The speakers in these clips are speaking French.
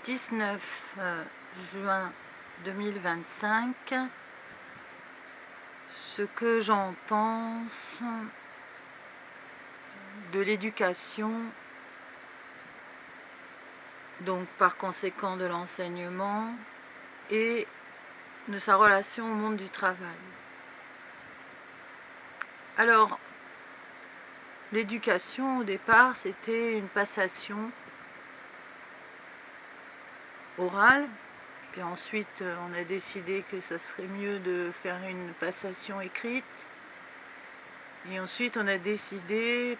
19 juin 2025, ce que j'en pense de l'éducation, donc par conséquent de l'enseignement et de sa relation au monde du travail. Alors, l'éducation au départ c'était une passation orale, puis ensuite on a décidé que ça serait mieux de faire une passation écrite, et ensuite on a décidé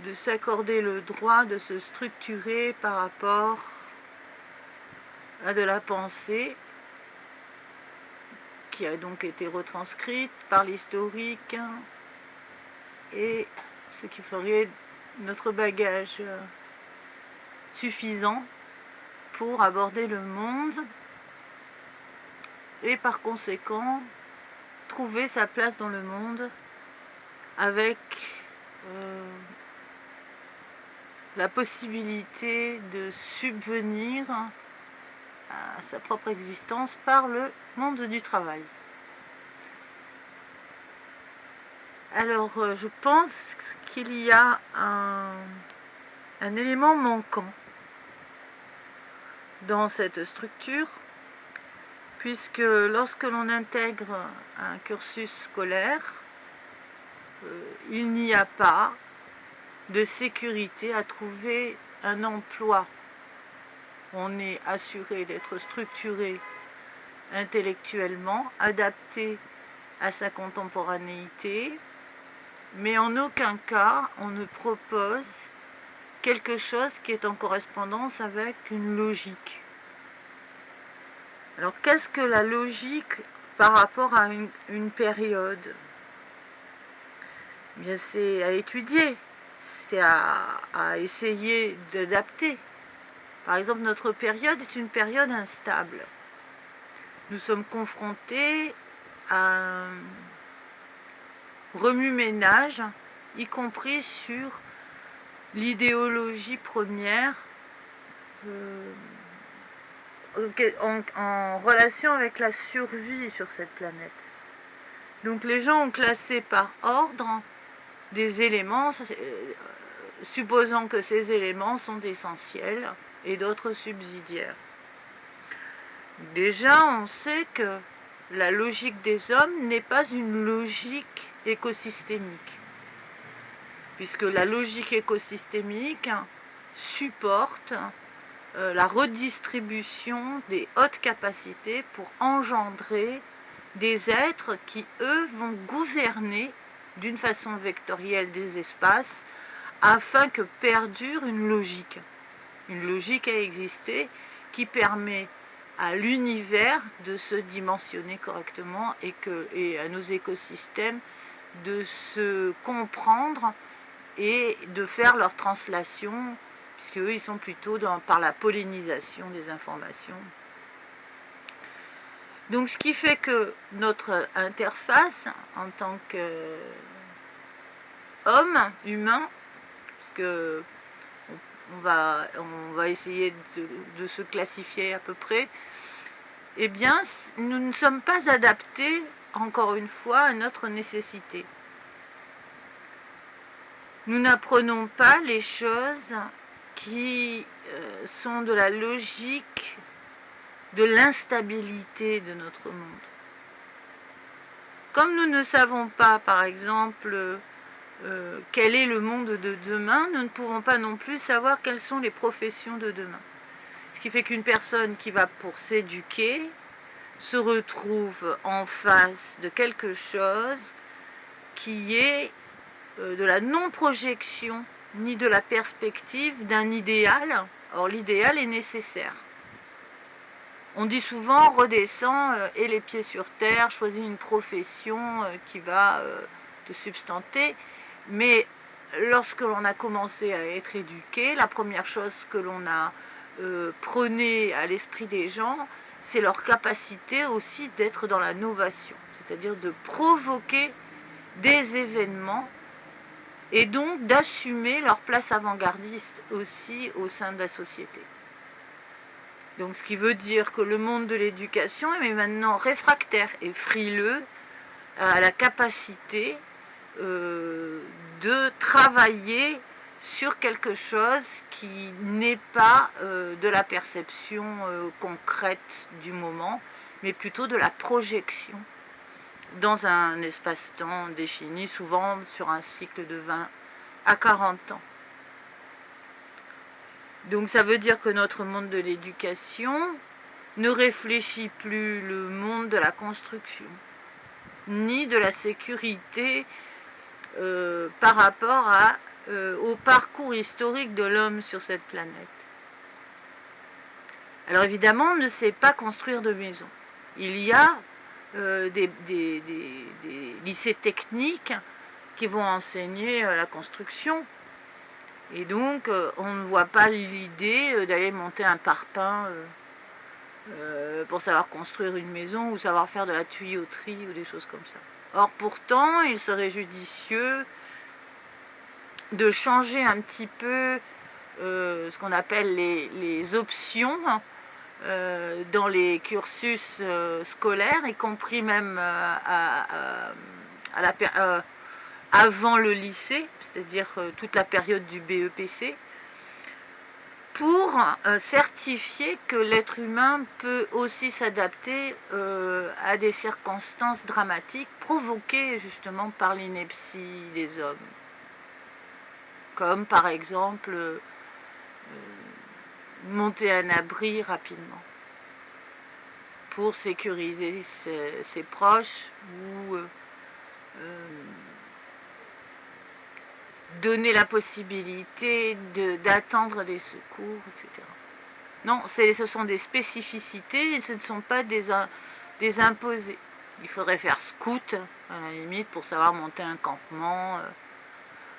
de s'accorder le droit de se structurer par rapport à de la pensée qui a donc été retranscrite par l'historique et ce qui ferait notre bagage suffisant pour aborder le monde et par conséquent trouver sa place dans le monde avec la possibilité de subvenir à sa propre existence par le monde du travail. Alors je pense qu'il y a un élément manquant dans cette structure, puisque lorsque l'on intègre un cursus scolaire, il n'y a pas de sécurité à trouver un emploi. On est assuré d'être structuré intellectuellement, adapté à sa contemporanéité, mais en aucun cas on ne propose quelque chose qui est en correspondance avec une logique. Alors qu'est-ce que la logique par rapport à une période ? Bien, c'est à étudier, c'est à essayer d'adapter. Par exemple, notre période est une période instable. Nous sommes confrontés à un remue-ménage, y compris sur l'idéologie première en relation avec la survie sur cette planète. Donc les gens ont classé par ordre des éléments, supposant que ces éléments sont essentiels et d'autres subsidiaires. Déjà, on sait que la logique des hommes n'est pas une logique écosystémique, puisque la logique écosystémique supporte la redistribution des hautes capacités pour engendrer des êtres qui, eux, vont gouverner d'une façon vectorielle des espaces afin que perdure une logique à exister qui permet à l'univers de se dimensionner correctement et à nos écosystèmes de se comprendre et de faire leur translation, puisque eux ils sont plutôt par la pollinisation des informations. Donc ce qui fait que notre interface en tant qu'homme, humain, parce que on va essayer de se classifier à peu près, eh bien nous ne sommes pas adaptés, encore une fois, à notre nécessité. Nous n'apprenons pas les choses qui sont de la logique de l'instabilité de notre monde. Comme nous ne savons pas, par exemple, quel est le monde de demain, nous ne pouvons pas non plus savoir quelles sont les professions de demain. Ce qui fait qu'une personne qui va pour s'éduquer se retrouve en face de quelque chose qui est de la non-projection ni de la perspective d'un idéal. Or l'idéal est nécessaire. On dit souvent redescends et les pieds sur terre, choisis une profession qui va te substanter, mais lorsque l'on a commencé à être éduqué, la première chose que l'on a prônée à l'esprit des gens, c'est leur capacité aussi d'être dans la novation, c'est-à-dire de provoquer des événements et donc d'assumer leur place avant-gardiste aussi au sein de la société. Donc ce qui veut dire que le monde de l'éducation est maintenant réfractaire et frileux à la capacité de travailler sur quelque chose qui n'est pas de la perception concrète du moment, mais plutôt de la projection dans un espace-temps défini, souvent sur un cycle de 20 à 40 ans. Donc ça veut dire que notre monde de l'éducation ne réfléchit plus le monde de la construction, ni de la sécurité par rapport au parcours historique de l'homme sur cette planète. Alors évidemment, on ne sait pas construire de maison. Il y a des lycées techniques qui vont enseigner la construction. Et donc, on ne voit pas l'idée d'aller monter un parpaing pour savoir construire une maison ou savoir faire de la tuyauterie ou des choses comme ça. Or, pourtant, il serait judicieux de changer un petit peu ce qu'on appelle les options dans les cursus scolaires, y compris même avant le lycée, c'est-à-dire toute la période du BEPC, pour certifier que l'être humain peut aussi s'adapter à des circonstances dramatiques provoquées justement par l'ineptie des hommes. Comme par exemple monter un abri rapidement pour sécuriser ses proches ou donner la possibilité d'attendre des secours, etc. Non, ce sont des spécificités et ce ne sont pas des imposés. Il faudrait faire scout, à la limite, pour savoir monter un campement.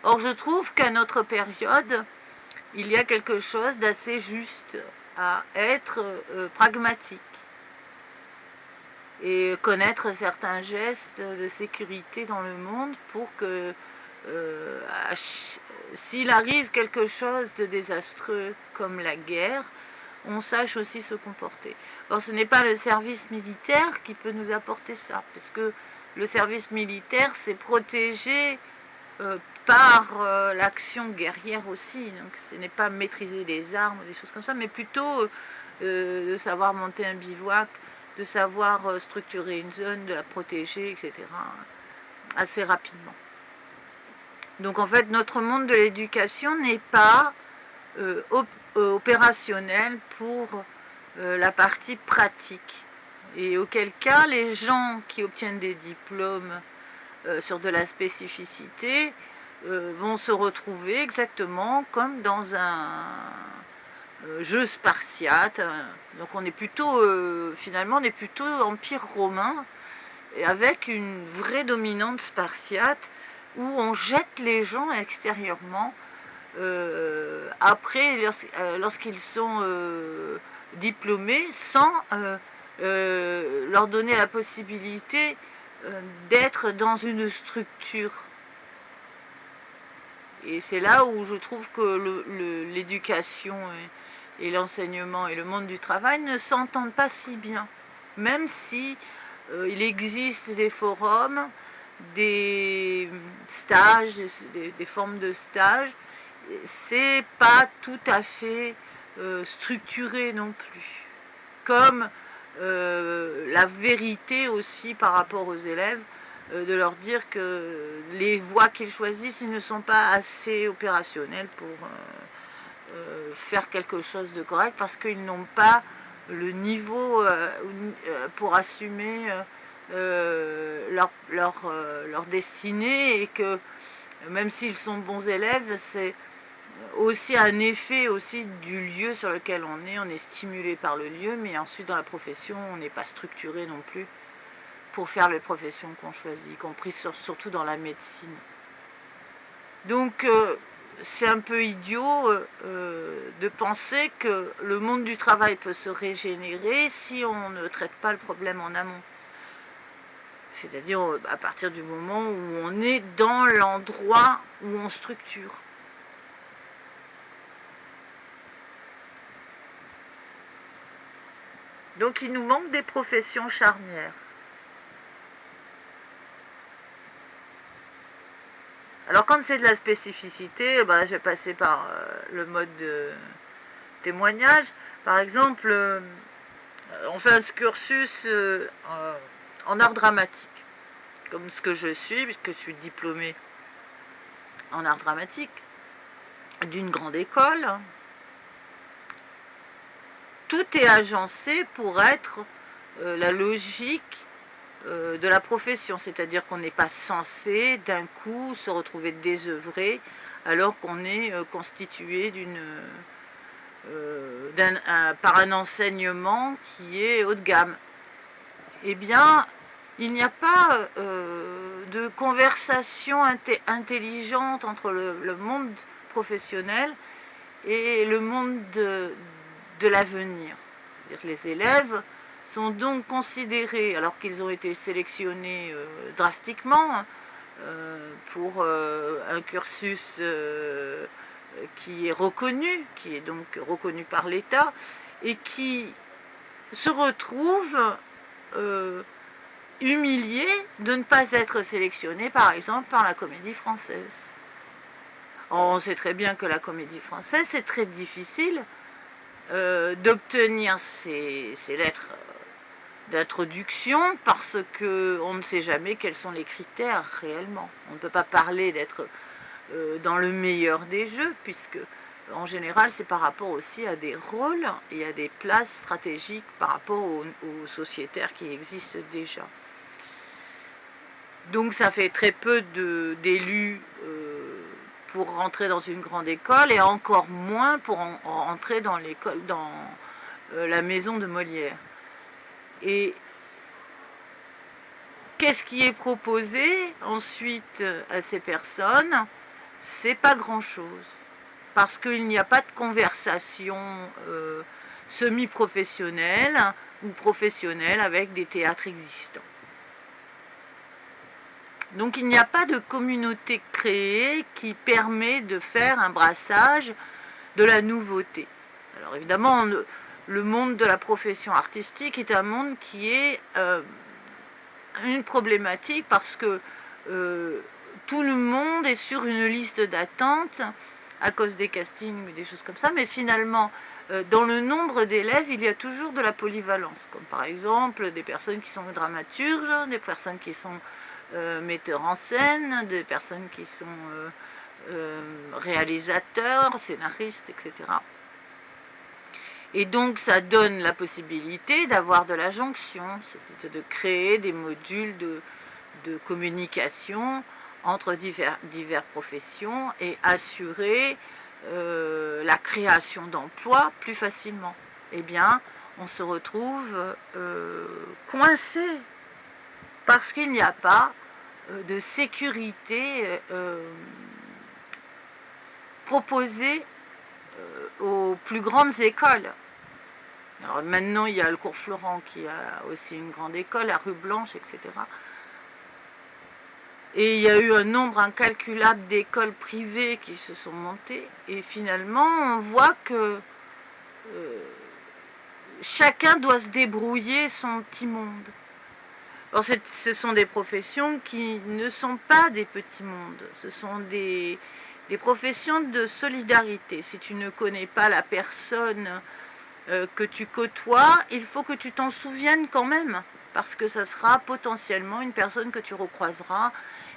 Or, je trouve qu'à notre période, il y a quelque chose d'assez juste à être pragmatique et connaître certains gestes de sécurité dans le monde pour que s'il arrive quelque chose de désastreux comme la guerre, on sache aussi se comporter. Or, ce n'est pas le service militaire qui peut nous apporter ça, parce que le service militaire, c'est protégé par l'action guerrière aussi. Donc, ce n'est pas maîtriser les armes, des choses comme ça, mais plutôt de savoir monter un bivouac, de savoir structurer une zone, de la protéger, etc. assez rapidement. Donc en fait, notre monde de l'éducation n'est pas opérationnel pour la partie pratique. Et auquel cas, les gens qui obtiennent des diplômes sur de la spécificité vont se retrouver exactement comme dans un jeu spartiate. Donc on est plutôt, finalement, on est plutôt empire romain, et avec une vraie dominante spartiate, où on jette les gens extérieurement après, lorsqu'ils sont diplômés, sans leur donner la possibilité d'être dans une structure. Et c'est là où je trouve que l'éducation et l'enseignement et le monde du travail ne s'entendent pas si bien, même si il existe des forums, des stages, des formes de stage, c'est pas tout à fait structuré non plus. Comme la vérité aussi par rapport aux élèves, de leur dire que les voies qu'ils choisissent, ils ne sont pas assez opérationnels pour faire quelque chose de correct, parce qu'ils n'ont pas le niveau pour assumer leur destinée, et que même s'ils sont bons élèves, c'est aussi un effet aussi du lieu sur lequel on est stimulé par le lieu, mais ensuite dans la profession, on n'est pas structuré non plus pour faire les professions qu'on choisit, y compris surtout dans la médecine. Donc c'est un peu idiot de penser que le monde du travail peut se régénérer si on ne traite pas le problème en amont. C'est-à-dire à partir du moment où on est dans l'endroit où on structure. Donc il nous manque des professions charnières. Alors quand c'est de la spécificité, je vais passer par le mode de témoignage. Par exemple, on fait un cursus en art dramatique, comme ce que je suis, puisque je suis diplômée en art dramatique d'une grande école. Tout est agencé pour être la logique de la profession, c'est-à-dire qu'on n'est pas censé d'un coup se retrouver désœuvré alors qu'on est constitué par un enseignement qui est haut de gamme. Eh bien, il n'y a pas de conversation intelligente entre le monde professionnel et le monde de l'avenir. C'est-à-dire que les élèves sont donc considérés, alors qu'ils ont été sélectionnés drastiquement pour un cursus qui est donc reconnu par l'État, et qui se retrouvent humiliés de ne pas être sélectionnés, par exemple, par la Comédie Française. On sait très bien que la Comédie Française, c'est très difficile d'obtenir ces lettres d'introduction parce qu'on ne sait jamais quels sont les critères réellement. On ne peut pas parler d'être dans le meilleur des jeux, puisque en général c'est par rapport aussi à des rôles et à des places stratégiques par rapport aux sociétaires qui existent déjà. Donc ça fait très peu d'élus pour rentrer dans une grande école, et encore moins pour rentrer dans la maison de Molière. Et qu'est-ce qui est proposé ensuite à ces personnes? C'est pas grand-chose, parce qu'il n'y a pas de conversation semi-professionnelle ou professionnelle avec des théâtres existants. Donc il n'y a pas de communauté créée qui permet de faire un brassage de la nouveauté. Alors évidemment, le monde de la profession artistique est un monde qui est une problématique, parce que tout le monde est sur une liste d'attente à cause des castings ou des choses comme ça, mais finalement, dans le nombre d'élèves, il y a toujours de la polyvalence, comme par exemple des personnes qui sont dramaturges, des personnes qui sont metteurs en scène, des personnes qui sont réalisateurs, scénaristes, etc. Et donc ça donne la possibilité d'avoir de la jonction, c'est de créer des modules de communication entre diverses professions et assurer la création d'emplois plus facilement. Eh bien, on se retrouve coincé parce qu'il n'y a pas de sécurité proposée aux plus grandes écoles. Alors maintenant, il y a le cours Florent qui a aussi une grande école, la rue Blanche, etc. Et il y a eu un nombre incalculable d'écoles privées qui se sont montées. Et finalement, on voit que chacun doit se débrouiller son petit monde. Or, ce sont des professions qui ne sont pas des petits mondes. Ce sont des professions de solidarité. Si tu ne connais pas la personne que tu côtoies, il faut que tu t'en souviennes quand même, parce que ça sera potentiellement une personne que tu recroiseras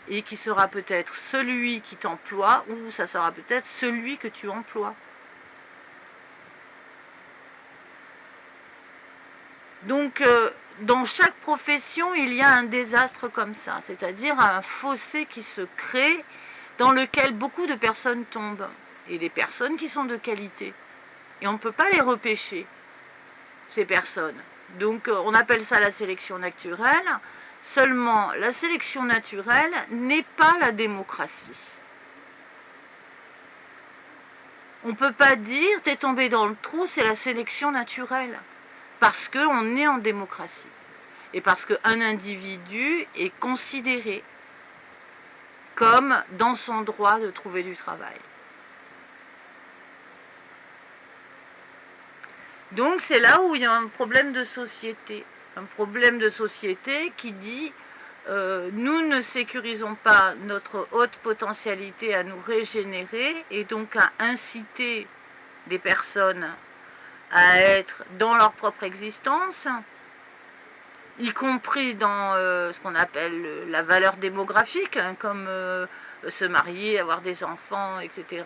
et qui sera peut-être celui qui t'emploie, ou ça sera peut-être celui que tu emploies. Donc, dans chaque profession, il y a un désastre comme ça, c'est-à-dire un fossé qui se crée dans lequel beaucoup de personnes tombent, et des personnes qui sont de qualité. Et on ne peut pas les repêcher, ces personnes. Donc on appelle ça la sélection naturelle. Seulement, la sélection naturelle n'est pas la démocratie. On ne peut pas dire « t'es tombé dans le trou, c'est la sélection naturelle », parce qu'on est en démocratie. Et parce qu'un individu est considéré comme dans son droit de trouver du travail. Donc c'est là où il y a un problème de société. Un problème de société qui dit nous ne sécurisons pas notre haute potentialité à nous régénérer et donc à inciter des personnes à être dans leur propre existence, y compris dans ce qu'on appelle la valeur démographique, hein, comme se marier, avoir des enfants, etc.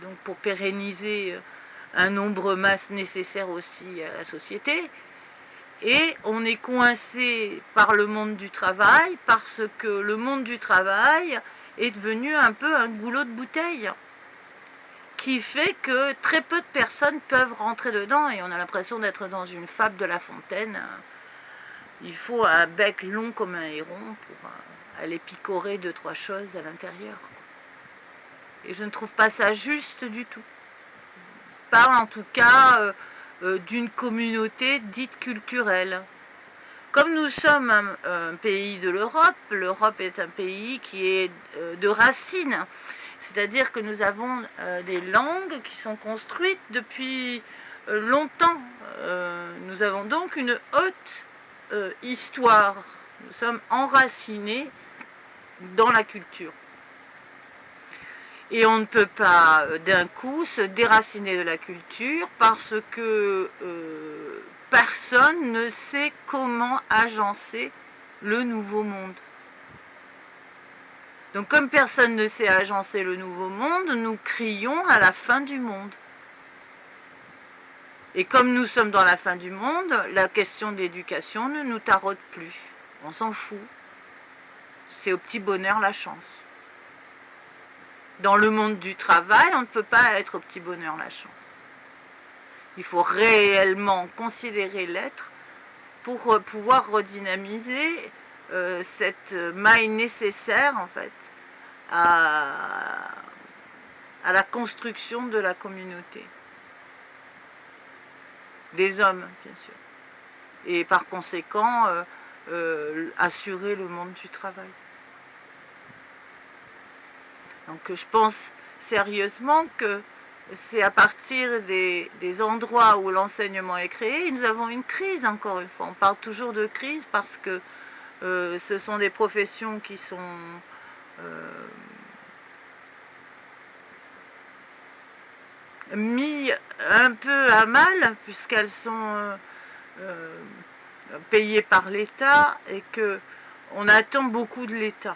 Donc pour pérenniser un nombre masse nécessaire aussi à la société. Et on est coincé par le monde du travail parce que le monde du travail est devenu un peu un goulot de bouteille qui fait que très peu de personnes peuvent rentrer dedans et on a l'impression d'être dans une fable de La Fontaine. Il faut un bec long comme un héron pour aller picorer 2-3 choses à l'intérieur. Et je ne trouve pas ça juste du tout. Je parle en tout cas d'une communauté dite culturelle. Comme nous sommes un pays de l'Europe, l'Europe est un pays qui est de racines. C'est-à-dire que nous avons des langues qui sont construites depuis longtemps. Nous avons donc une haute histoire. Nous sommes enracinés dans la culture. Et on ne peut pas d'un coup se déraciner de la culture parce que personne ne sait comment agencer le nouveau monde. Donc comme personne ne sait agencer le nouveau monde, nous crions à la fin du monde. Et comme nous sommes dans la fin du monde, la question de l'éducation ne nous taraude plus. On s'en fout. C'est au petit bonheur la chance. Dans le monde du travail, on ne peut pas être au petit bonheur la chance. Il faut réellement considérer l'être pour pouvoir redynamiser cette maille nécessaire en fait à la construction de la communauté. Des hommes, bien sûr. Et par conséquent, assurer le monde du travail. Donc je pense sérieusement que c'est à partir des endroits où l'enseignement est créé, nous avons une crise encore une fois. On parle toujours de crise parce que ce sont des professions qui sont mises un peu à mal puisqu'elles sont payées par l'État et qu'on attend beaucoup de l'État.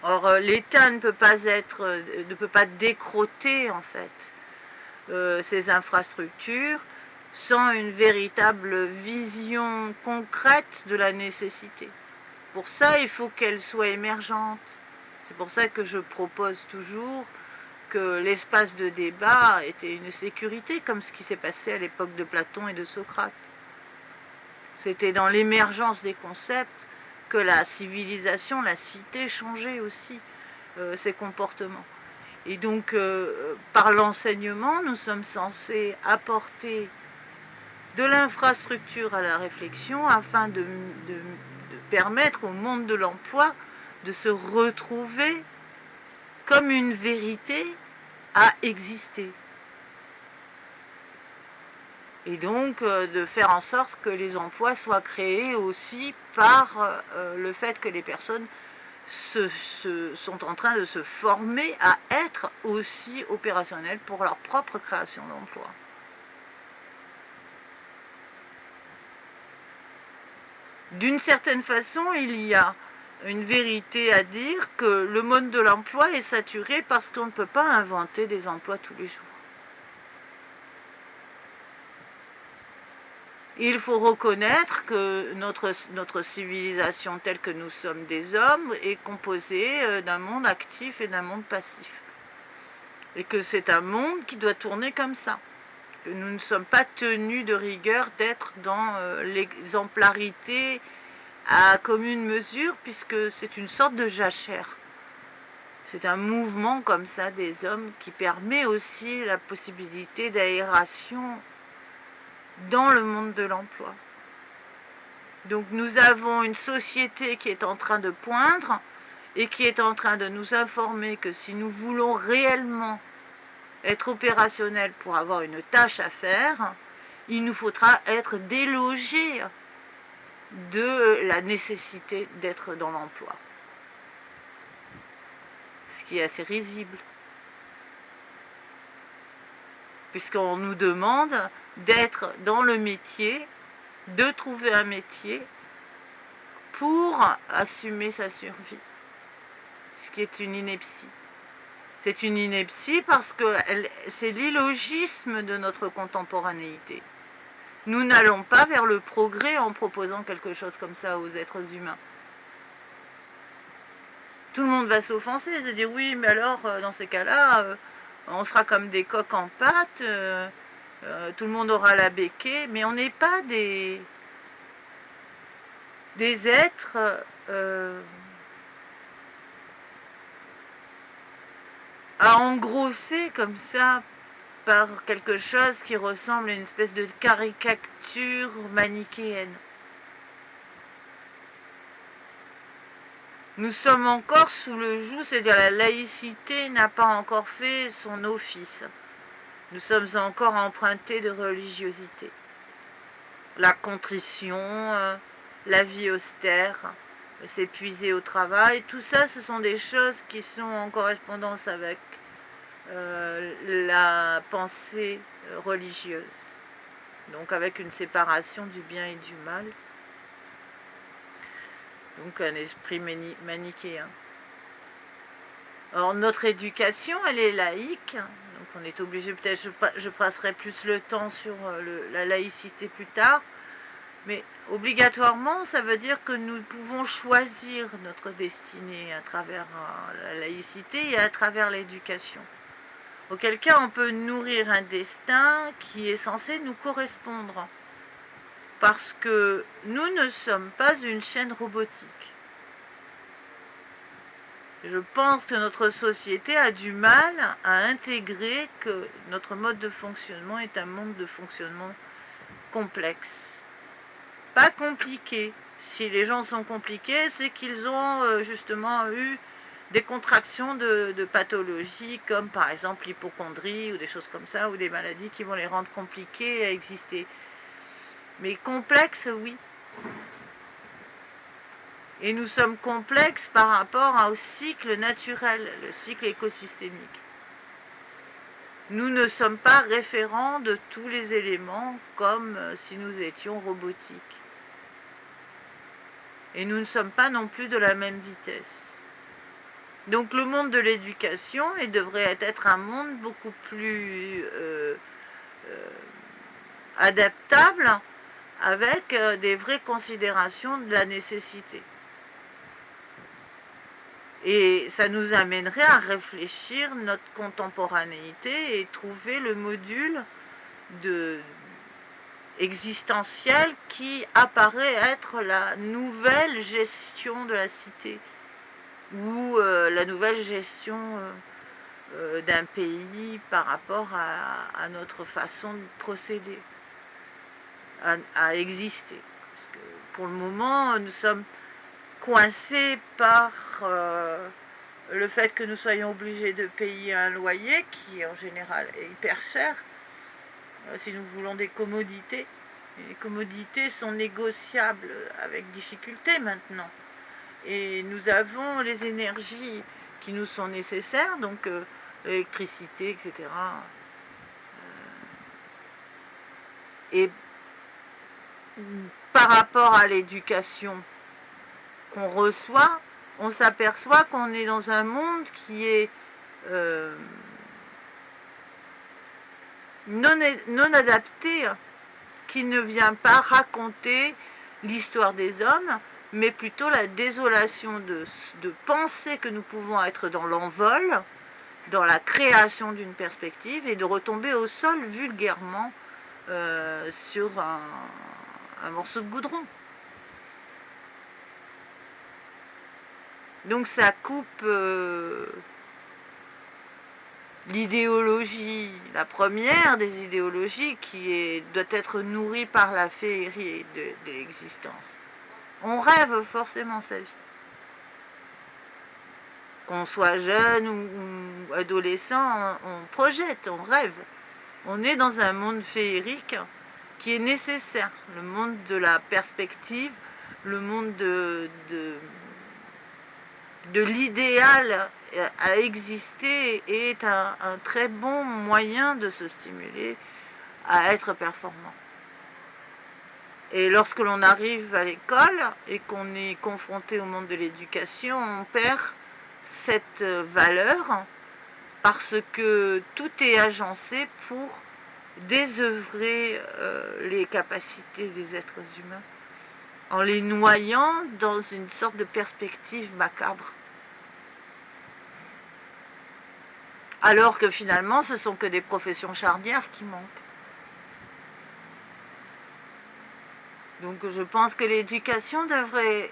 Or, l'État ne peut pas décroter en fait ces infrastructures sans une véritable vision concrète de la nécessité. Pour ça, il faut qu'elle soit émergente. C'est pour ça que je propose toujours que l'espace de débat était une sécurité, comme ce qui s'est passé à l'époque de Platon et de Socrate. C'était dans l'émergence des concepts que la civilisation, la cité changeait aussi ses comportements. Et donc, par l'enseignement, nous sommes censés apporter de l'infrastructure à la réflexion afin de permettre au monde de l'emploi de se retrouver comme une vérité à exister. Et donc de faire en sorte que les emplois soient créés aussi par le fait que les personnes sont en train de se former à être aussi opérationnelles pour leur propre création d'emploi. D'une certaine façon, il y a une vérité à dire que le monde de l'emploi est saturé parce qu'on ne peut pas inventer des emplois tous les jours. Il faut reconnaître que notre civilisation telle que nous sommes des hommes est composée d'un monde actif et d'un monde passif. Et que c'est un monde qui doit tourner comme ça. Que nous ne sommes pas tenus de rigueur d'être dans l'exemplarité à commune mesure, puisque c'est une sorte de jachère. C'est un mouvement comme ça des hommes qui permet aussi la possibilité d'aération dans le monde de l'emploi. Donc nous avons une société qui est en train de poindre et qui est en train de nous informer que si nous voulons réellement être opérationnel pour avoir une tâche à faire, il nous faudra être délogé de la nécessité d'être dans l'emploi. Ce qui est assez risible. Puisqu'on nous demande d'être dans le métier, de trouver un métier pour assumer sa survie. Ce qui est une ineptie. C'est une ineptie parce que c'est l'illogisme de notre contemporanéité. Nous n'allons pas vers le progrès en proposant quelque chose comme ça aux êtres humains. Tout le monde va s'offenser, se dire oui, mais alors dans ces cas-là, on sera comme des coqs en pâte, tout le monde aura la béquée, mais on n'est pas des êtres à engrosser comme ça par quelque chose qui ressemble à une espèce de caricature manichéenne. Nous sommes encore sous le joug, c'est-à-dire la laïcité n'a pas encore fait son office. Nous sommes encore empruntés de religiosité. La contrition, la vie austère, s'épuiser au travail, tout ça, ce sont des choses qui sont en correspondance avec la pensée religieuse. Donc avec une séparation du bien et du mal. Donc un esprit manichéen. Alors notre éducation, elle est laïque, donc on est obligé, peut-être je passerai plus le temps sur la laïcité plus tard, mais obligatoirement, ça veut dire que nous pouvons choisir notre destinée à travers la laïcité et à travers l'éducation. Auquel cas, on peut nourrir un destin qui est censé nous correspondre. Parce que nous ne sommes pas une chaîne robotique. Je pense que notre société a du mal à intégrer que notre mode de fonctionnement est un mode de fonctionnement complexe. Pas compliqué. Si les gens sont compliqués, c'est qu'ils ont justement eu des contractions de pathologies, comme par exemple l'hypocondrie ou des choses comme ça, ou des maladies qui vont les rendre compliqués à exister. Mais complexes, oui. Et nous sommes complexes par rapport au cycle naturel, le cycle écosystémique. Nous ne sommes pas référents de tous les éléments comme si nous étions robotiques. Et nous ne sommes pas non plus de la même vitesse. Donc le monde de l'éducation devrait être un monde beaucoup plus adaptable avec des vraies considérations de la nécessité. Et ça nous amènerait à réfléchir notre contemporanéité et trouver le module existentiel qui apparaît être la nouvelle gestion de la cité ou la nouvelle gestion d'un pays par rapport à notre façon de procéder, à exister. Parce que pour le moment, nous sommes coincés par le fait que nous soyons obligés de payer un loyer qui en général est hyper cher si nous voulons des commodités. Et les commodités sont négociables avec difficulté maintenant. Et nous avons les énergies qui nous sont nécessaires, donc l'électricité, etc. Et par rapport à l'éducation qu'on reçoit, on s'aperçoit qu'on est dans un monde qui est non adapté, qui ne vient pas raconter l'histoire des hommes, mais plutôt la désolation de penser que nous pouvons être dans l'envol, dans la création d'une perspective, et de retomber au sol vulgairement sur un morceau de goudron. Donc ça coupe l'idéologie, la première des idéologies qui doit être nourrie par la féerie de l'existence. On rêve forcément sa vie. Qu'on soit jeune ou ou adolescent, on projette, on rêve. On est dans un monde féerique qui est nécessaire, le monde de la perspective, le monde de l'idéal à exister est un très bon moyen de se stimuler à être performant. Et lorsque l'on arrive à l'école et qu'on est confronté au monde de l'éducation, on perd cette valeur parce que tout est agencé pour désœuvrer les capacités des êtres humains en les noyant dans une sorte de perspective macabre. Alors que finalement, ce sont que des professions charnières qui manquent. Donc je pense que l'éducation devrait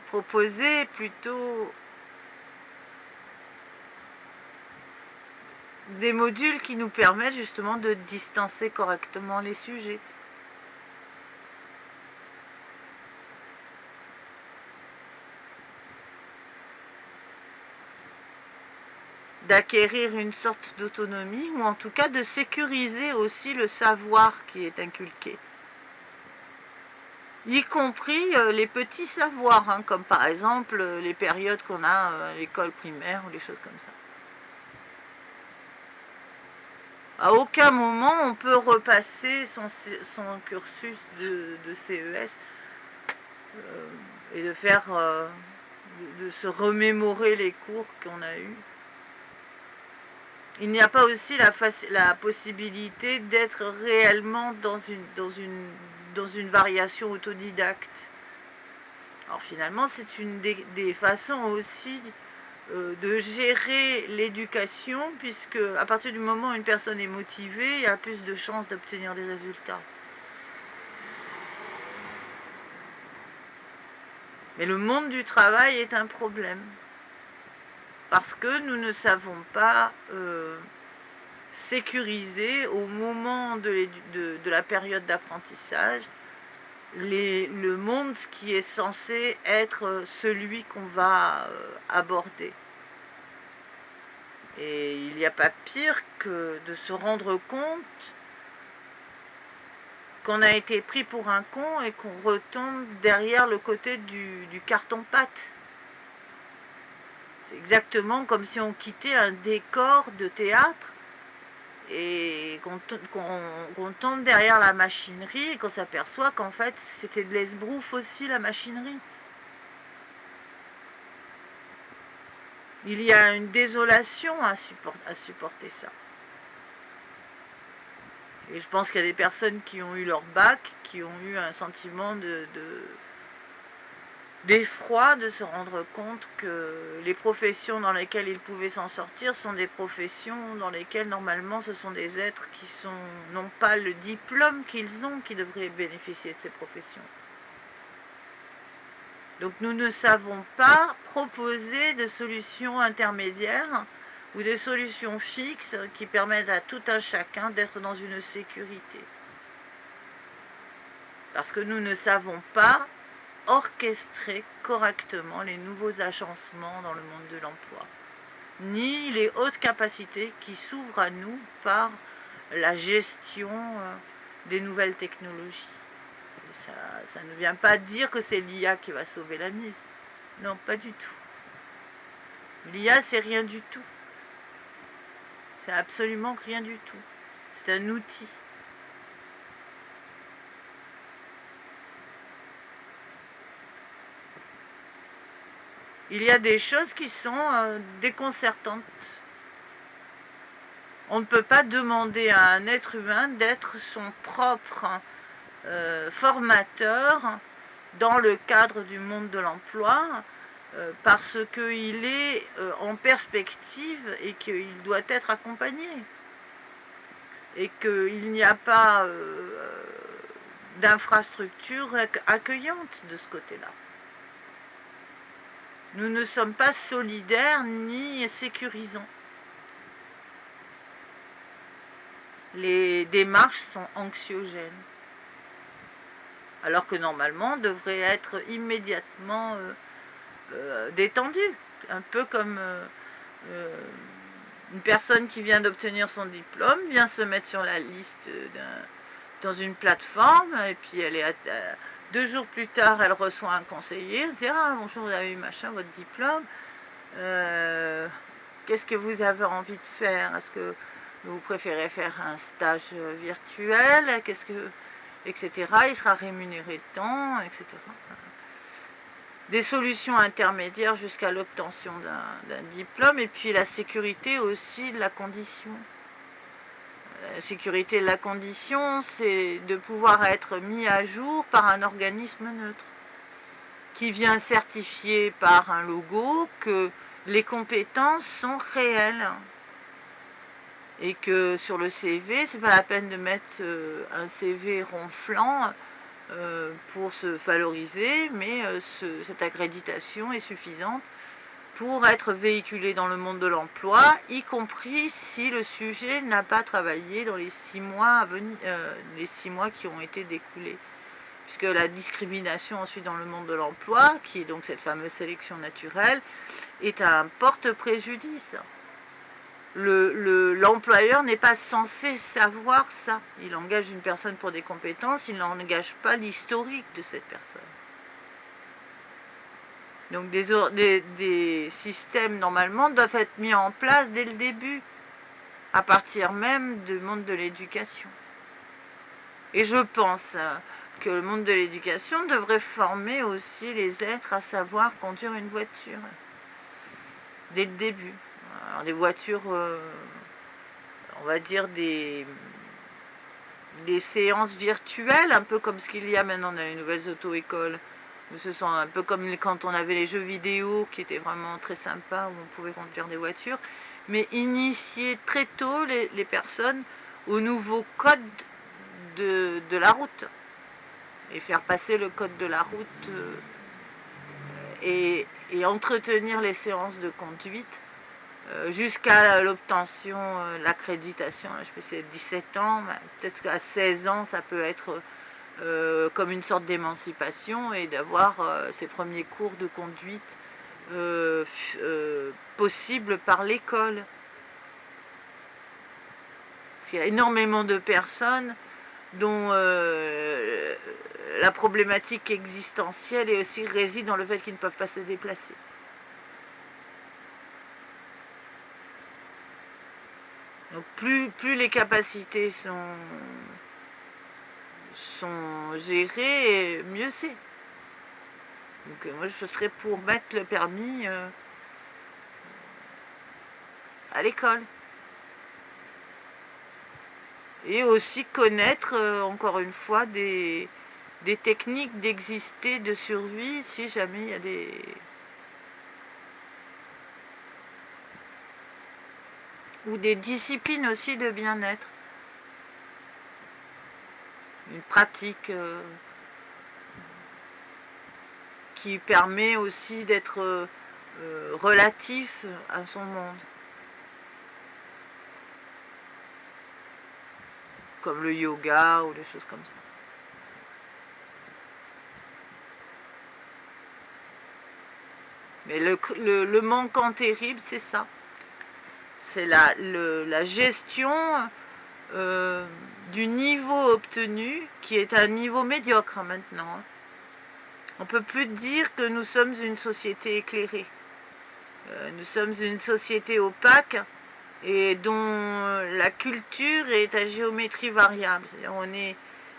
proposer plutôt des modules qui nous permettent justement de distancer correctement les sujets. D'acquérir une sorte d'autonomie ou en tout cas de sécuriser aussi le savoir qui est inculqué. Y compris les petits savoirs, hein, comme par exemple les périodes qu'on a à l'école primaire ou des choses comme ça. À aucun moment on peut repasser son cursus de CES et de faire, de se remémorer les cours qu'on a eus. Il n'y a pas aussi la possibilité d'être réellement dans une variation autodidacte. Alors finalement, c'est une des façons aussi de gérer l'éducation, puisque à partir du moment où une personne est motivée, il y a plus de chances d'obtenir des résultats. Mais le monde du travail est un problème. Parce que nous ne savons pas sécuriser au moment de la période d'apprentissage le monde qui est censé être celui qu'on va aborder. Et il n'y a pas pire que de se rendre compte qu'on a été pris pour un con et qu'on retombe derrière le côté du carton-pâte. C'est exactement comme si on quittait un décor de théâtre et qu'on tombe derrière la machinerie et qu'on s'aperçoit qu'en fait c'était de l'esbrouf aussi la machinerie. Il y a une désolation à supporter ça. Et je pense qu'il y a des personnes qui ont eu leur bac, qui ont eu un sentiment d'effroi de se rendre compte que les professions dans lesquelles ils pouvaient s'en sortir sont des professions dans lesquelles normalement ce sont des êtres qui n'ont pas le diplôme qu'ils ont qui devraient bénéficier de ces professions. Donc nous ne savons pas proposer de solutions intermédiaires ou des solutions fixes qui permettent à tout un chacun d'être dans une sécurité. Parce que nous ne savons pas orchestrer correctement les nouveaux agencements dans le monde de l'emploi, ni les hautes capacités qui s'ouvrent à nous par la gestion des nouvelles technologies. Et ça ne vient pas dire que c'est l'IA qui va sauver la mise. Non, pas du tout. L'IA, c'est rien du tout. C'est absolument rien du tout. C'est un outil. Il y a des choses qui sont déconcertantes. On ne peut pas demander à un être humain d'être son propre formateur dans le cadre du monde de l'emploi parce qu'il est en perspective et qu'il doit être accompagné. Et qu'il n'y a pas d'infrastructure accueillante de ce côté-là. Nous ne sommes pas solidaires ni sécurisants. Les démarches sont anxiogènes. Alors que normalement, devraient être immédiatement détendues. Un peu comme une personne qui vient d'obtenir son diplôme vient se mettre sur la liste dans une plateforme, et puis elle est 2 jours plus tard, elle reçoit un conseiller, elle se dit: ah bonjour, vous avez eu machin, votre diplôme, qu'est-ce que vous avez envie de faire? Est-ce que vous préférez faire un stage virtuel, etc. Il sera rémunéré de temps, etc. Des solutions intermédiaires jusqu'à l'obtention d'un diplôme, et puis la sécurité aussi de la condition. La sécurité de la condition, c'est de pouvoir être mis à jour par un organisme neutre qui vient certifier par un logo que les compétences sont réelles et que sur le CV, c'est pas la peine de mettre un CV ronflant pour se valoriser, mais cette accréditation est suffisante pour être véhiculé dans le monde de l'emploi, y compris si le sujet n'a pas travaillé dans les 6 mois à venir, les 6 mois qui ont été découlés. Puisque la discrimination ensuite dans le monde de l'emploi, qui est donc cette fameuse sélection naturelle, est un porte-préjudice. L'employeur n'est pas censé savoir ça. Il engage une personne pour des compétences, il n'engage pas l'historique de cette personne. Donc des systèmes normalement doivent être mis en place dès le début, à partir même du monde de l'éducation. Et je pense que le monde de l'éducation devrait former aussi les êtres à savoir conduire une voiture, dès le début. Alors des voitures, on va dire des séances virtuelles, un peu comme ce qu'il y a maintenant dans les nouvelles auto-écoles. Ce sont un peu comme quand on avait les jeux vidéo qui étaient vraiment très sympas, où on pouvait conduire des voitures, mais initier très tôt les personnes au nouveau code de la route, et faire passer le code de la route et entretenir les séances de conduite jusqu'à l'obtention, l'accréditation. Je sais pas si c'est 17 ans, peut-être qu'à 16 ans ça peut être comme une sorte d'émancipation, et d'avoir ses premiers cours de conduite possibles par l'école. Parce qu'il y a énormément de personnes dont la problématique existentielle et aussi réside dans le fait qu'ils ne peuvent pas se déplacer. Donc plus les capacités sont gérées, mieux c'est. Donc moi je serais pour mettre le permis à l'école. Et aussi connaître, encore une fois, des techniques d'exister, de survie, si jamais il y a ou des disciplines aussi de bien-être. Une pratique qui permet aussi d'être relatif à son monde. Comme le yoga ou des choses comme ça. Mais le manquant terrible, c'est ça. C'est la gestion du niveau obtenu, qui est un niveau médiocre maintenant. On ne peut plus dire que nous sommes une société éclairée. Nous sommes une société opaque et dont la culture est à géométrie variable. C'est-à-dire on est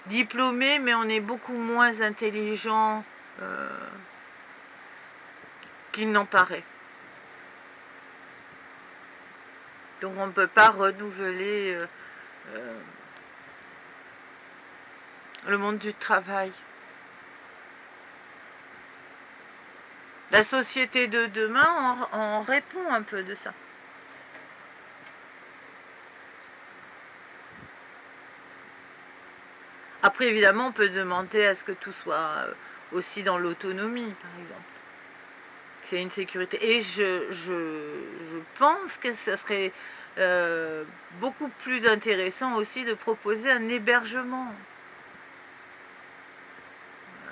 diplômé, mais on est beaucoup moins intelligent qu'il n'en paraît. Donc on ne peut pas renouveler le monde du travail. La société de demain en répond un peu de ça. Après, évidemment, on peut demander à ce que tout soit aussi dans l'autonomie, par exemple. Qu'il y ait une sécurité. Et je pense que ça serait beaucoup plus intéressant aussi de proposer un hébergement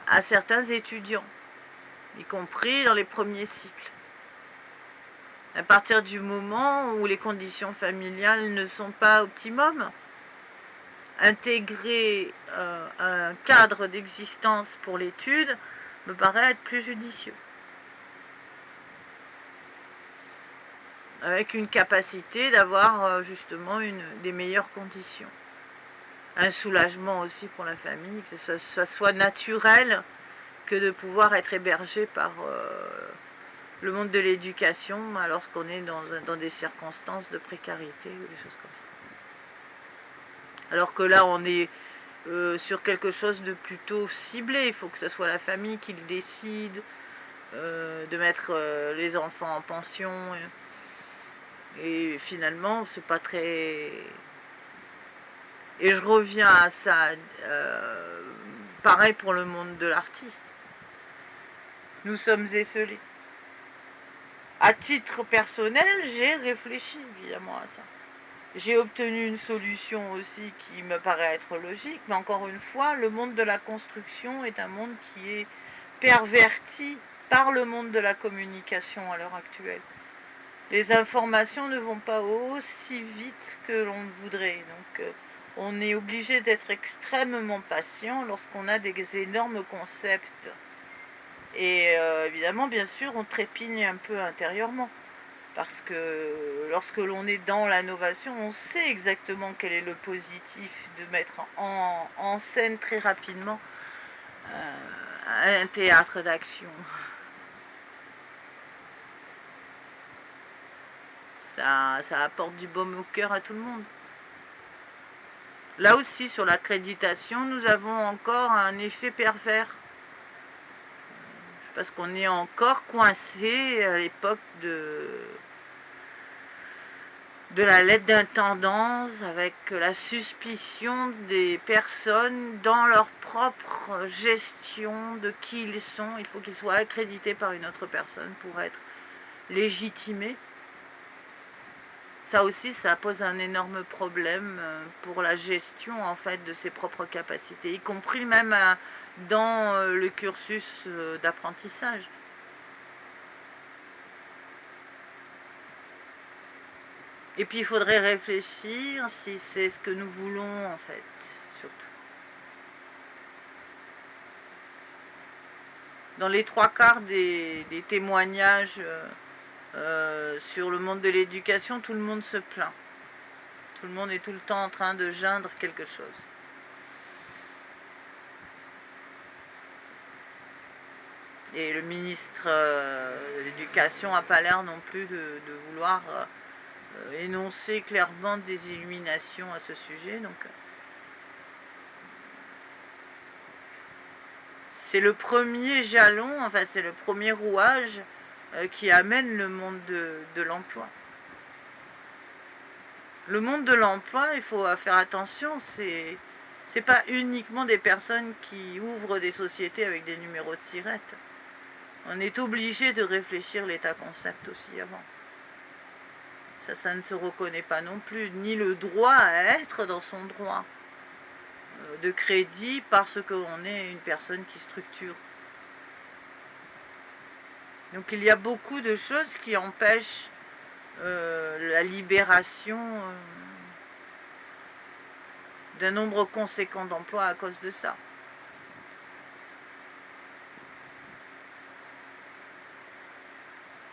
à certains étudiants, y compris dans les premiers cycles. À partir du moment où les conditions familiales ne sont pas optimum, intégrer un cadre d'existence pour l'étude me paraît être plus judicieux. Avec une capacité d'avoir justement des meilleures conditions. Un soulagement aussi pour la famille, que ça soit naturel que de pouvoir être hébergé par le monde de l'éducation alors qu'on est dans des circonstances de précarité ou des choses comme ça. Alors que là, on est sur quelque chose de plutôt ciblé. Il faut que ce soit la famille qui le décide, de mettre les enfants en pension. Et finalement, c'est pas très... Et je reviens à ça, pareil pour le monde de l'artiste. Nous sommes esselés. À titre personnel, j'ai réfléchi évidemment à ça. J'ai obtenu une solution aussi qui me paraît être logique, mais encore une fois, le monde de la construction est un monde qui est perverti par le monde de la communication à l'heure actuelle. Les informations ne vont pas aussi vite que l'on voudrait, donc on est obligé d'être extrêmement patient lorsqu'on a des énormes concepts. Et évidemment, bien sûr, on trépigne un peu intérieurement. Parce que lorsque l'on est dans l'innovation, on sait exactement quel est le positif de mettre en scène très rapidement un théâtre d'action. Ça apporte du baume au cœur à tout le monde. Là aussi, sur l'accréditation, nous avons encore un effet pervers. Parce qu'on est encore coincé à l'époque de la lettre d'intendance, avec la suspicion des personnes dans leur propre gestion de qui ils sont. Il faut qu'ils soient accrédités par une autre personne pour être légitimés. Ça aussi, ça pose un énorme problème pour la gestion en fait de ses propres capacités, y compris même dans le cursus d'apprentissage. Et puis il faudrait réfléchir si c'est ce que nous voulons en fait, surtout. Dans les 3/4 des témoignages sur le monde de l'éducation, tout le monde se plaint. Tout le monde est tout le temps en train de geindre quelque chose. Et le ministre de l'Éducation n'a pas l'air non plus de vouloir énoncer clairement des illuminations à ce sujet. Donc, c'est le premier jalon, enfin c'est le premier rouage qui amène le monde de l'emploi. Le monde de l'emploi, il faut faire attention, c'est pas uniquement des personnes qui ouvrent des sociétés avec des numéros de SIRET. On est obligé de réfléchir l'état concept aussi avant. Ça ne se reconnaît pas non plus, ni le droit à être dans son droit de crédit parce qu'on est une personne qui structure. Donc il y a beaucoup de choses qui empêchent la libération d'un nombre conséquent d'emplois à cause de ça.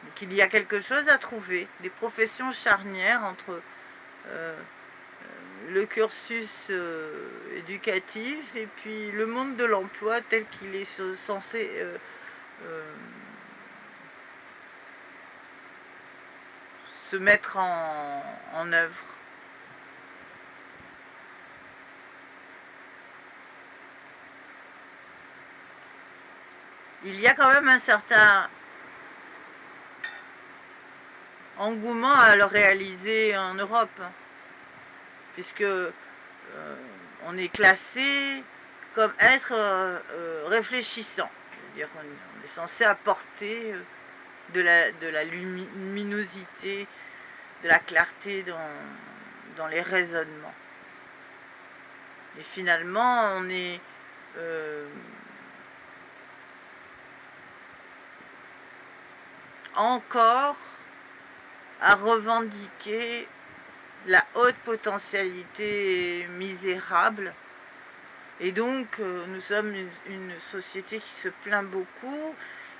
Donc il y a quelque chose à trouver, des professions charnières entre le cursus éducatif et puis le monde de l'emploi tel qu'il est censé se mettre en œuvre. Il y a quand même un certain engouement à le réaliser en Europe, puisque on est classé comme être réfléchissant. C'est-à-dire qu'on est censé apporter de la luminosité, de la clarté dans les raisonnements. Et finalement, on est encore à revendiquer la haute potentialité misérable. Et donc, nous sommes une société qui se plaint beaucoup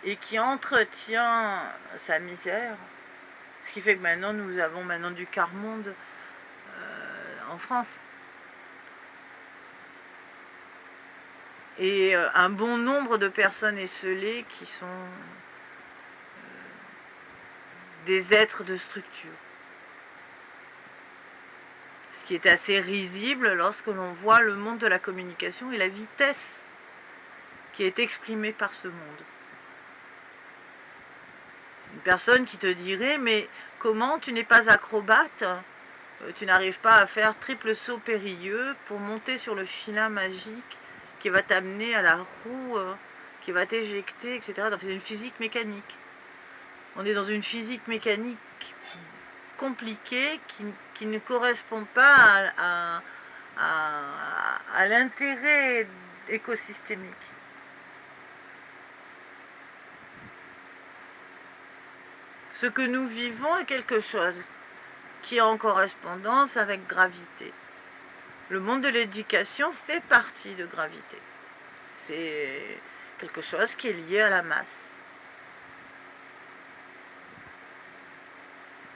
et qui entretient sa misère. Ce qui fait que maintenant, nous avons maintenant du quart-monde en France. Et un bon nombre de personnes esselées qui sont des êtres de structure. Ce qui est assez risible lorsque l'on voit le monde de la communication et la vitesse qui est exprimée par ce monde. Une personne qui te dirait, mais comment tu n'es pas acrobate, tu n'arrives pas à faire triple saut périlleux pour monter sur le filin magique qui va t'amener à la roue, qui va t'éjecter, etc. Donc c'est une physique mécanique. On est dans une physique mécanique compliquée qui ne correspond pas à l'intérêt écosystémique. Ce que nous vivons est quelque chose qui est en correspondance avec gravité. Le monde de l'éducation fait partie de gravité. C'est quelque chose qui est lié à la masse.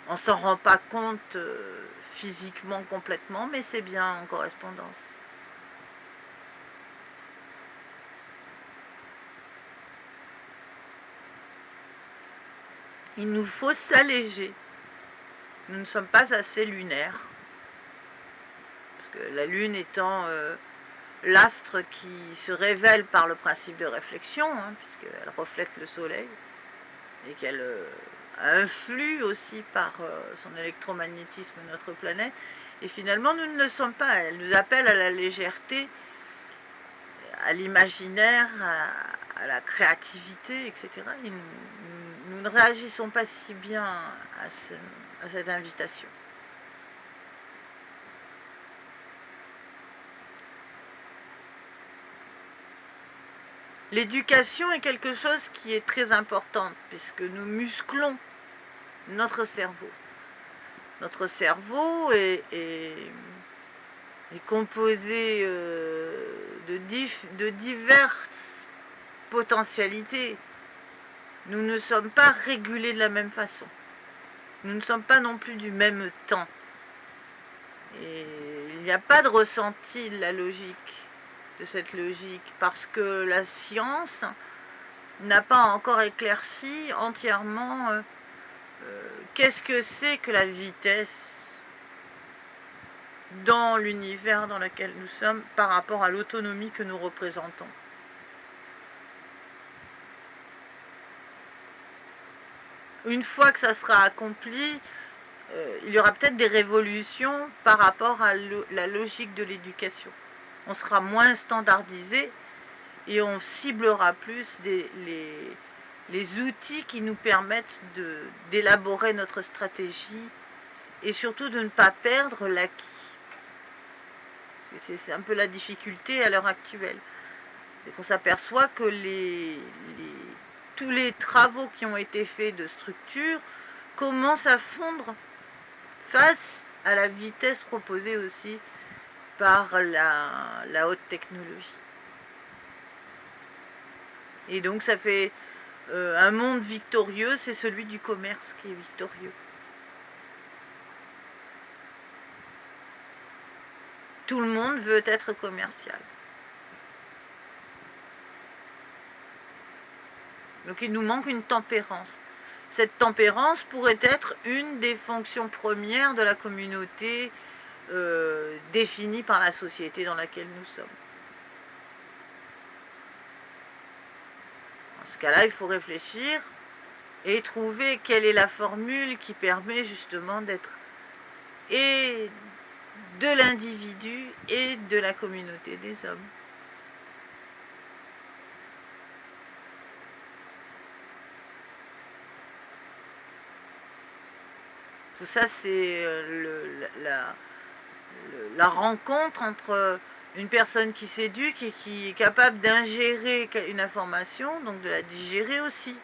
On ne s'en rend pas compte physiquement complètement, mais c'est bien en correspondance. Il nous faut s'alléger. Nous ne sommes pas assez lunaires. Parce que la Lune étant l'astre qui se révèle par le principe de réflexion, puisqu'elle reflète le Soleil, et qu'elle influe aussi par son électromagnétisme notre planète, et finalement nous ne le sommes pas. Elle nous appelle à la légèreté, à l'imaginaire, à la créativité, etc. Et nous ne réagissons pas si bien à cette invitation. L'éducation est quelque chose qui est très important puisque nous musclons notre cerveau. Notre cerveau est composé de diverses potentialités. Nous ne sommes pas régulés de la même façon. Nous ne sommes pas non plus du même temps. Et il n'y a pas de ressenti de la logique, de cette logique, parce que la science n'a pas encore éclairci entièrement qu'est-ce que c'est que la vitesse dans l'univers dans lequel nous sommes par rapport à l'autonomie que nous représentons. Une fois que ça sera accompli, il y aura peut-être des révolutions par rapport à la logique de l'éducation. On sera moins standardisé et on ciblera plus les outils qui nous permettent d'élaborer notre stratégie et surtout de ne pas perdre l'acquis. C'est un peu la difficulté à l'heure actuelle. C'est qu'on s'aperçoit que tous les travaux qui ont été faits de structure commencent à fondre face à la vitesse proposée aussi par la haute technologie. Et donc ça fait un monde victorieux, c'est celui du commerce qui est victorieux. Tout le monde veut être commercial. Donc il nous manque une tempérance. Cette tempérance pourrait être une des fonctions premières de la communauté définie par la société dans laquelle nous sommes. Dans ce cas-là, il faut réfléchir et trouver quelle est la formule qui permet justement d'être et de l'individu et de la communauté des hommes. Tout ça, c'est la rencontre entre une personne qui s'éduque et qui est capable d'ingérer une information, donc de la digérer aussi,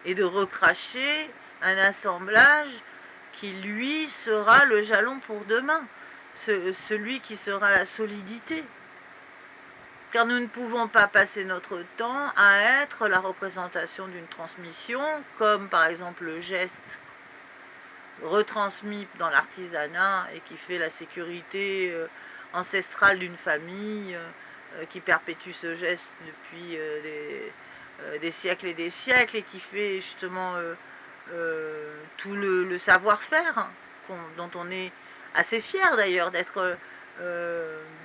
et de recracher un assemblage qui lui sera le jalon pour demain, celui qui sera la solidité. Car nous ne pouvons pas passer notre temps à être la représentation d'une transmission, comme par exemple le geste retransmis dans l'artisanat et qui fait la sécurité ancestrale d'une famille, qui perpétue ce geste depuis des siècles et des siècles, et qui fait justement tout le savoir-faire dont on est assez fier d'ailleurs d'être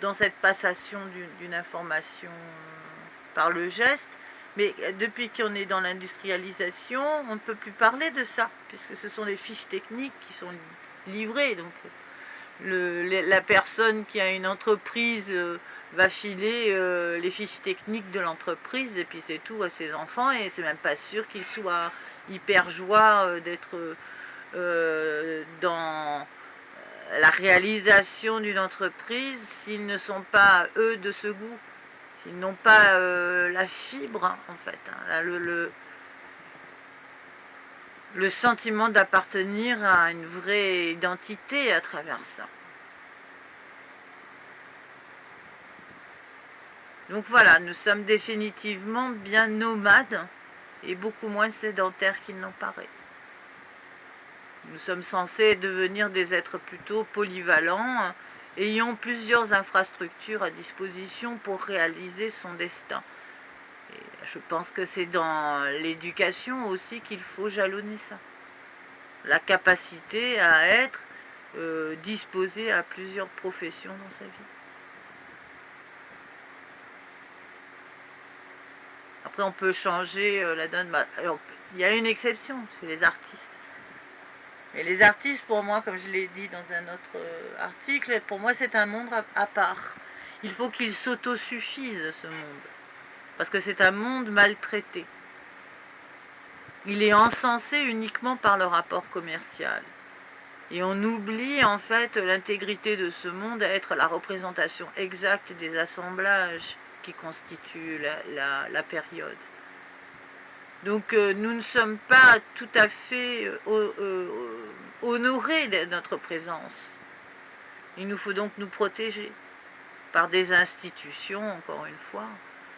dans cette passation d'une information par le geste. Mais depuis qu'on est dans l'industrialisation, on ne peut plus parler de ça, puisque ce sont des fiches techniques qui sont livrées. Donc la personne qui a une entreprise va filer les fiches techniques de l'entreprise, et puis c'est tout à ses enfants, et c'est même pas sûr qu'ils soient hyper joie d'être dans la réalisation d'une entreprise s'ils ne sont pas, eux, de ce goût. S'ils n'ont pas la fibre, en fait, hein, le sentiment d'appartenir à une vraie identité à travers ça. Donc voilà, nous sommes définitivement bien nomades et beaucoup moins sédentaires qu'il n'en paraît. Nous sommes censés devenir des êtres plutôt polyvalents, ayant plusieurs infrastructures à disposition pour réaliser son destin. Et je pense que c'est dans l'éducation aussi qu'il faut jalonner ça. La capacité à être disposé à plusieurs professions dans sa vie. Après, on peut changer la donne. Il y a une exception, c'est les artistes. Et les artistes, pour moi, comme je l'ai dit dans un autre article, pour moi c'est un monde à part. Il faut qu'il s'autosuffise, ce monde. Parce que c'est un monde maltraité. Il est encensé uniquement par le rapport commercial. Et on oublie en fait l'intégrité de ce monde à être la représentation exacte des assemblages qui constituent la période. Donc nous ne sommes pas tout à fait honorés de notre présence. Il nous faut donc nous protéger par des institutions, encore une fois,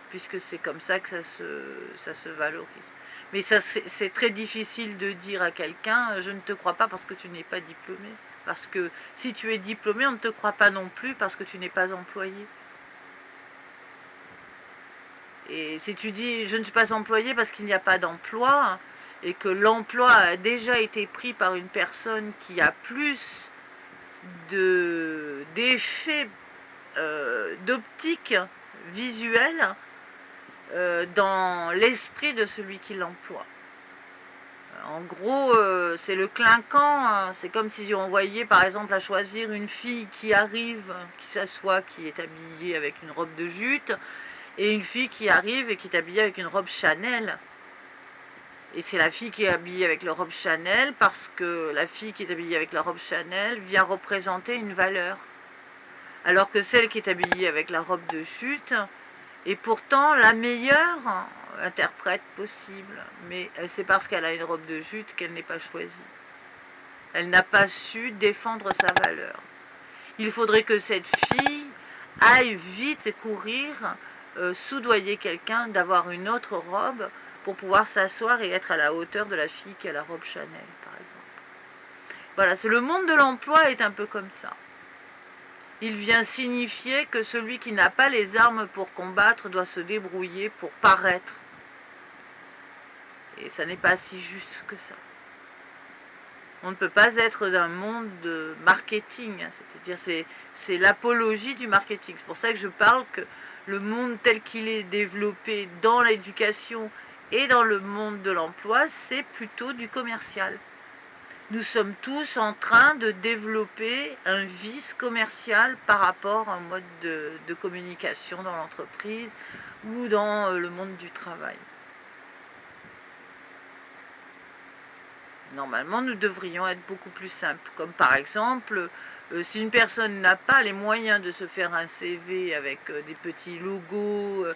puisque c'est comme ça que ça se valorise. Mais ça, c'est très difficile de dire à quelqu'un « je ne te crois pas parce que tu n'es pas diplômé ». Parce que si tu es diplômé, on ne te croit pas non plus parce que tu n'es pas employé. Et si tu dis « je ne suis pas employé parce qu'il n'y a pas d'emploi » et que l'emploi a déjà été pris par une personne qui a plus d'effets d'optique visuelle dans l'esprit de celui qui l'emploie. En gros, c'est le clinquant, c'est comme si on voyait par exemple à choisir une fille qui arrive, qui s'assoit, qui est habillée avec une robe de jute, et une fille qui arrive et qui est habillée avec une robe Chanel. Et c'est la fille qui est habillée avec la robe Chanel parce que la fille qui est habillée avec la robe Chanel vient représenter une valeur. Alors que celle qui est habillée avec la robe de jute est pourtant la meilleure interprète possible. Mais c'est parce qu'elle a une robe de jute qu'elle n'est pas choisie. Elle n'a pas su défendre sa valeur. Il faudrait que cette fille aille vite courir, soudoyer quelqu'un d'avoir une autre robe pour pouvoir s'asseoir et être à la hauteur de la fille qui a la robe Chanel, par exemple. Voilà, le monde de l'emploi est un peu comme ça. Il vient signifier que celui qui n'a pas les armes pour combattre doit se débrouiller pour paraître. Et ça n'est pas si juste que ça. On ne peut pas être d'un monde de marketing, c'est-à-dire c'est l'apologie du marketing. C'est pour ça que je parle que le monde tel qu'il est développé dans l'éducation et dans le monde de l'emploi, c'est plutôt du commercial. Nous sommes tous en train de développer un vice commercial par rapport à un mode de communication dans l'entreprise ou dans le monde du travail. Normalement, nous devrions être beaucoup plus simples. Comme par exemple, si une personne n'a pas les moyens de se faire un CV avec des petits logos,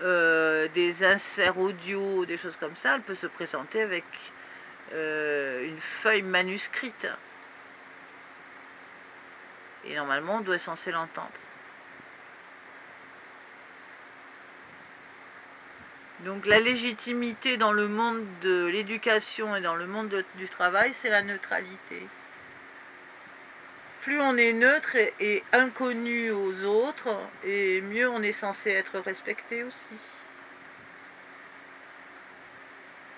des inserts audio, des choses comme ça, elle peut se présenter avec une feuille manuscrite. Et normalement, on doit être censé l'entendre. Donc la légitimité dans le monde de l'éducation et dans le monde du travail, c'est la neutralité. Plus on est neutre et inconnu aux autres, et mieux on est censé être respecté aussi.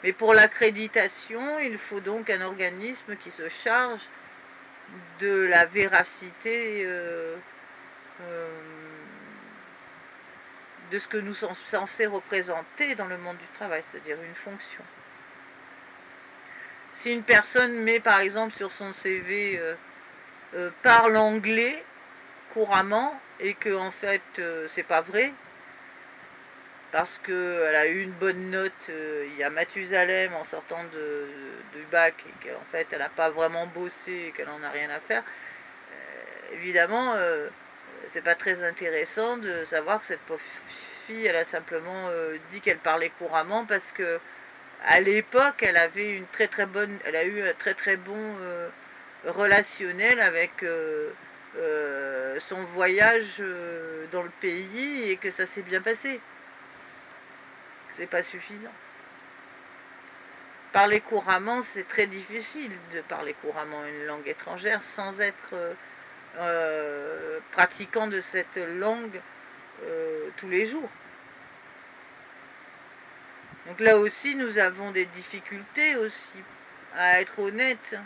Mais pour l'accréditation, il faut donc un organisme qui se charge de la véracité de ce que nous sommes censés représenter dans le monde du travail, c'est-à-dire une fonction. Si une personne met par exemple sur son CV parle anglais couramment et que en fait c'est pas vrai, parce qu'elle a eu une bonne note, il y a Mathusalem en sortant du bac, et qu'en fait elle n'a pas vraiment bossé et qu'elle n'en a rien à faire, évidemment, c'est pas très intéressant de savoir que cette pauvre fille, elle a simplement dit qu'elle parlait couramment parce que à l'époque, elle avait une elle a eu un très bon relationnel avec son voyage dans le pays et que ça s'est bien passé. C'est pas suffisant. Parler couramment, c'est très difficile de parler couramment une langue étrangère sans être pratiquant de cette langue tous les jours. Donc là aussi, nous avons des difficultés aussi à être honnête.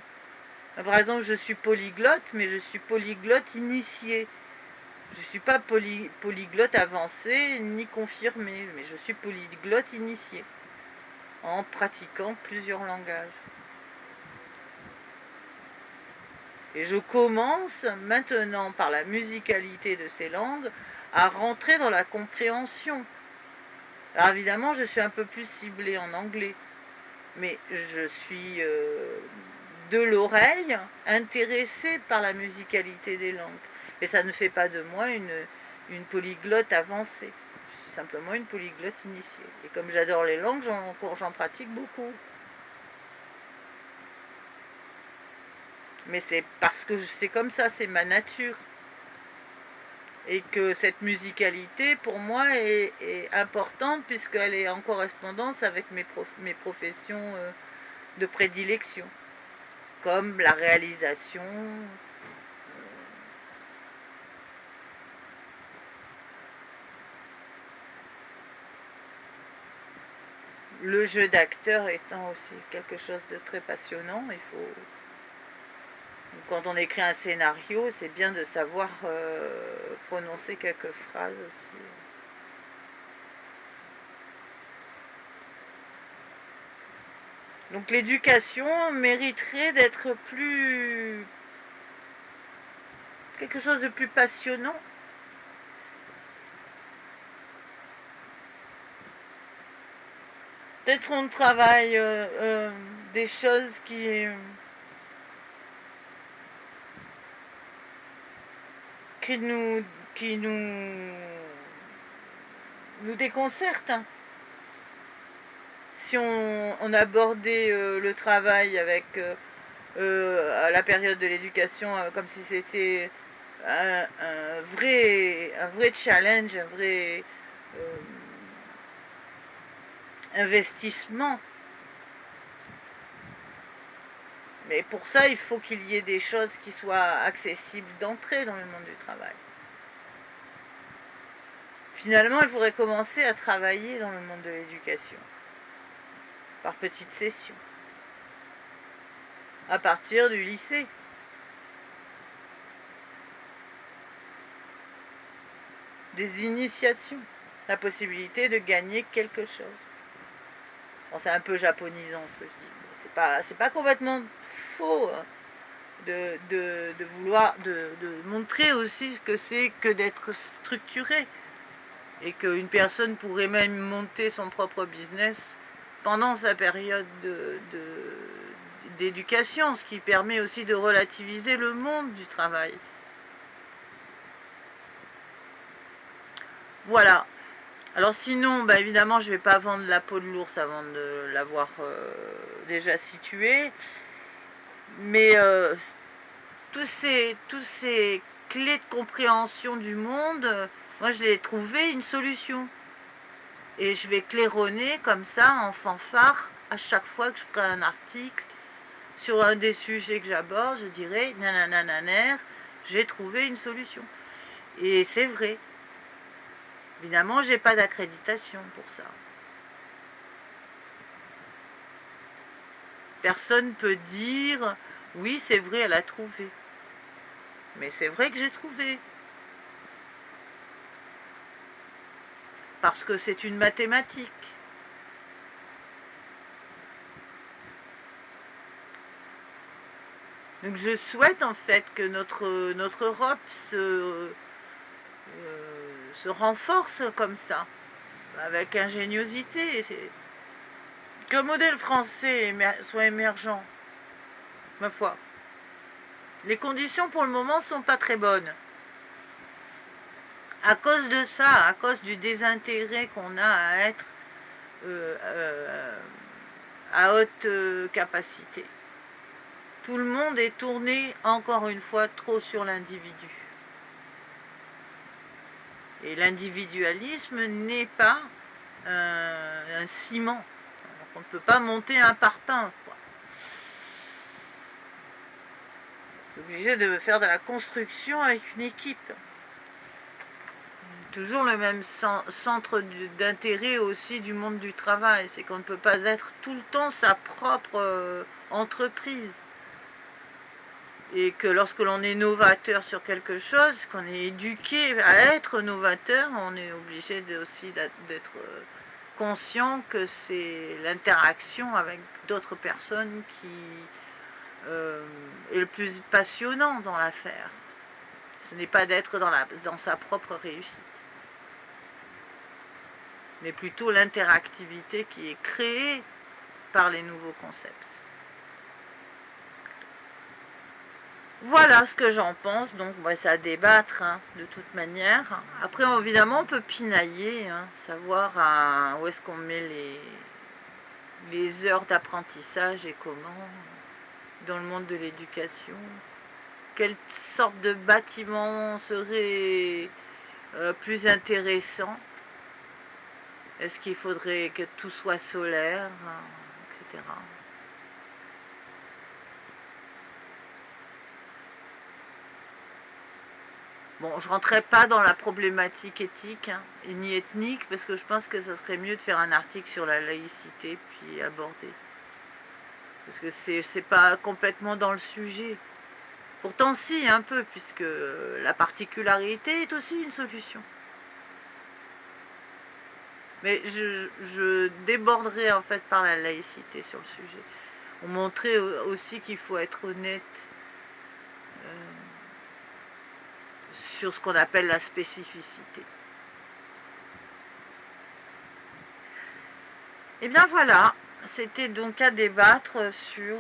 Par exemple, je suis polyglotte, mais je suis polyglotte initiée. Je ne suis pas polyglotte avancée ni confirmée, mais je suis polyglotte initiée en pratiquant plusieurs langages. Et je commence maintenant, par la musicalité de ces langues, à rentrer dans la compréhension. Alors évidemment, je suis un peu plus ciblée en anglais, mais je suis de l'oreille intéressée par la musicalité des langues. Mais ça ne fait pas de moi une polyglotte avancée. Je suis simplement une polyglotte initiée. Et comme j'adore les langues, j'en pratique beaucoup. Mais c'est parce que c'est comme ça, c'est ma nature. Et que cette musicalité, pour moi, est importante puisqu'elle est en correspondance avec mes professions de prédilection, comme la réalisation, le jeu d'acteur étant aussi quelque chose de très passionnant. Quand on écrit un scénario, c'est bien de savoir prononcer quelques phrases aussi. Donc l'éducation mériterait d'être quelque chose de plus passionnant. Peut-être on travaille des choses qui nous déconcertent. Si on abordait le travail avec à la période de l'éducation comme si c'était un vrai challenge, un vrai investissement. Mais pour ça, il faut qu'il y ait des choses qui soient accessibles d'entrée dans le monde du travail. Finalement, il faudrait commencer à travailler dans le monde de l'éducation, par petites sessions, à partir du lycée. Des initiations, la possibilité de gagner quelque chose. Bon, c'est un peu japonisant ce que je dis. C'est pas complètement faux hein, de vouloir de montrer aussi ce que c'est que d'être structuré et qu'une personne pourrait même monter son propre business pendant sa période d'éducation, ce qui permet aussi de relativiser le monde du travail. Voilà. Alors sinon, bah évidemment, je ne vais pas vendre la peau de l'ours avant de l'avoir déjà située. Mais tous ces clés de compréhension du monde, moi je l'ai trouvé une solution. Et je vais claironner comme ça, en fanfare, à chaque fois que je ferai un article sur un des sujets que j'aborde, je dirai nananananer, j'ai trouvé une solution. Et c'est vrai. Évidemment, j'ai pas d'accréditation pour ça. Personne peut dire oui, c'est vrai, elle a trouvé. Mais c'est vrai que j'ai trouvé. Parce que c'est une mathématique. Donc je souhaite en fait que notre Europe se renforce comme ça, avec ingéniosité, qu'un modèle français soit émergent, ma foi. Les conditions pour le moment sont pas très bonnes. À cause de ça, à cause du désintérêt qu'on a à être à haute capacité. Tout le monde est tourné, encore une fois, trop sur l'individu. Et l'individualisme n'est pas un ciment. On ne peut pas monter un parpaing, quoi. C'est obligé de faire de la construction avec une équipe. Toujours le même centre d'intérêt aussi du monde du travail, c'est qu'on ne peut pas être tout le temps sa propre entreprise. Et que lorsque l'on est novateur sur quelque chose, qu'on est éduqué à être novateur, on est obligé aussi d'être conscient que c'est l'interaction avec d'autres personnes qui est le plus passionnant dans l'affaire. Ce n'est pas d'être dans sa propre réussite, mais plutôt l'interactivité qui est créée par les nouveaux concepts. Voilà ce que j'en pense, donc c'est à débattre de toute manière. Après, évidemment, on peut pinailler, savoir où est-ce qu'on met les heures d'apprentissage et comment dans le monde de l'éducation. Quelle sorte de bâtiment serait plus intéressant? Est-ce qu'il faudrait que tout soit solaire, etc. Bon, je ne rentrerai pas dans la problématique éthique ni ethnique, parce que je pense que ça serait mieux de faire un article sur la laïcité, puis aborder. Parce que c'est pas complètement dans le sujet. Pourtant si, un peu, puisque la particularité est aussi une solution. Mais je déborderai en fait par la laïcité sur le sujet. On montrait aussi qu'il faut être honnête sur ce qu'on appelle la spécificité. Et bien voilà, c'était donc à débattre sur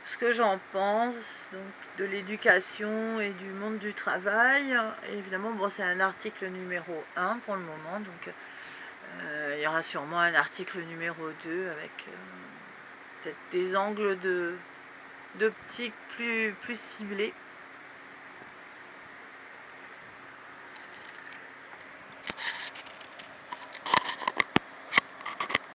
ce que j'en pense donc, de l'éducation et du monde du travail. Et évidemment, bon, c'est un article numéro 1 pour le moment, donc il y aura sûrement un article numéro 2 avec peut-être des angles d'optique plus ciblés.